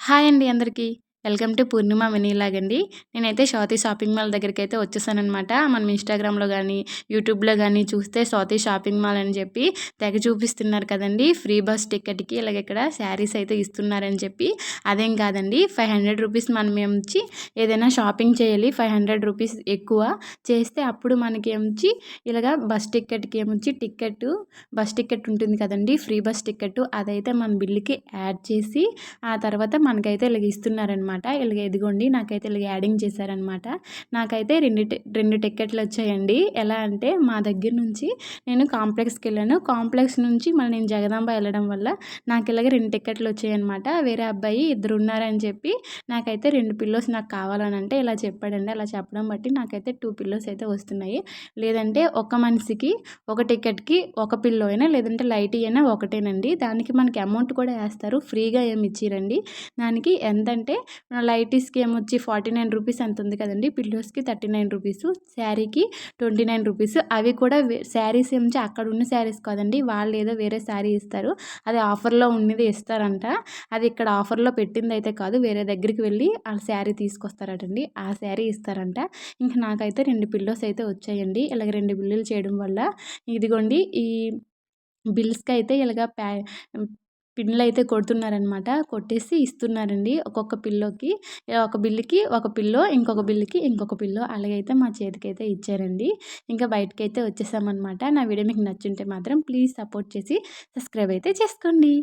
Hi అండి అందరికీ. Welcome to Purnima mini vlog అండి. నేనైతే స్వాతి షాపింగ్ మాల్ దగ్గరికైతే వచ్చేసాననమాట. మనం ఇన్‌స్టాగ్రామ్‌లో గానీ, యూట్యూబ్‌లో గానీ చూస్తే స్వాతి షాపింగ్ మాల్ అని చెప్పి తెగ చూపిస్తున్నారు కదండీ! ఫ్రీ బస్ టికెట్‌కి ఇలాగ ఇక్కడ శారీస్ అయితే ఇస్తున్నారని చెప్పి. అదేం కాదండి, ₹500 మనమేమొచ్చి ఏదైనా షాపింగ్ చేయాలి. ₹500 ఎక్కువ చేస్తే అప్పుడు మనకేమొచ్చి ఇలాగ బస్ టికెట్‌కి ఏమొచ్చి బస్ టికెట్ ఉంటుంది కదండీ! ఫ్రీ బస్ టికెట్ అదైతే మన బిల్లుకి యాడ్ చేసి ఆ తర్వాత మనకైతే ఇలాగ ఇస్తున్నారనమాట. ఇలాగ ఇదిగోండి నాకైతే ఇలాగ యాడింగ్ చేశారనమాట. నాకైతే 2 టికెట్లు వచ్చాయండి. ఎలా అంటే మా దగ్గర నుంచి నేను కాంప్లెక్స్‌కెళ్ళాను. కాంప్లెక్స్ నుంచి మళ్ళీ నేను జగదాంబ వెళ్ళడం వల్ల నాకు ఇలాగ 2 టికెట్లు వచ్చాయనమాట. వేరే అబ్బాయి ఇద్దరు ఉన్నారని చెప్పి నాకైతే 2 పిల్లోస్ నాకు కావాలనంటే ఇలా చెప్పాడండి. అలా చెప్పడం బట్టి నాకైతే 2 పిల్లోస్ అయితే వస్తున్నాయి. లేదంటే ఒక మనిషికి ఒక టికెట్‌కి ఒక పిల్లో అయినా లేదంటే లైటీ అయినా ఒకటేనండి. దానికి మనకి అమౌంట్ కూడా ఏస్తారు. ఫ్రీగా ఏమి ఇచ్చిరండి. దానికి ఎంతంటే లైటీస్‌కి ఏమొచ్చి ₹49 ఎంతో ఉంది కదండీ! పిల్లోస్‌కి ₹39, శారీకి ₹29. అవి కూడా శారీస్ ఏమొచ్చి అక్కడ ఉన్న శారీస్ కాదండి. వాళ్ళేదో వేరే శారీ ఇస్తారు. అది ఆఫర్‌లో ఉన్నది ఇస్తారంట. అది ఇక్కడ ఆఫర్‌లో పెట్టిందయితే కాదు. వేరే దగ్గరికి వెళ్ళి ఆ శారీ తీసుకొస్తారటండి. ఆ శారీ ఇస్తారంట. ఇంక నాకైతే 2 పిల్లోస్ అయితే వచ్చాయండి. ఇలాగ 2 బిల్లులు చేయడం వల్ల ఇదిగోండి ఈ బిల్స్‌కైతే ఇలాగ పిన్‌లయితే కొడుతున్నారనమాట. కొట్టేసి ఇస్తున్నారండి. ఒక్కొక్క పిల్లోకి ఒక బిల్లుకి ఒక పిల్లో, ఇంకొక బిల్లుకి ఇంకొక పిల్లో అలాగైతే మా చేతికైతే ఇచ్చారండి. ఇంకా బయటకైతే వచ్చేసామనమాట. నా వీడియో మీకు నచ్చుంటే మాత్రం ప్లీజ్ సపోర్ట్ చేసి సబ్స్క్రైబ్ అయితే చేసుకోండి.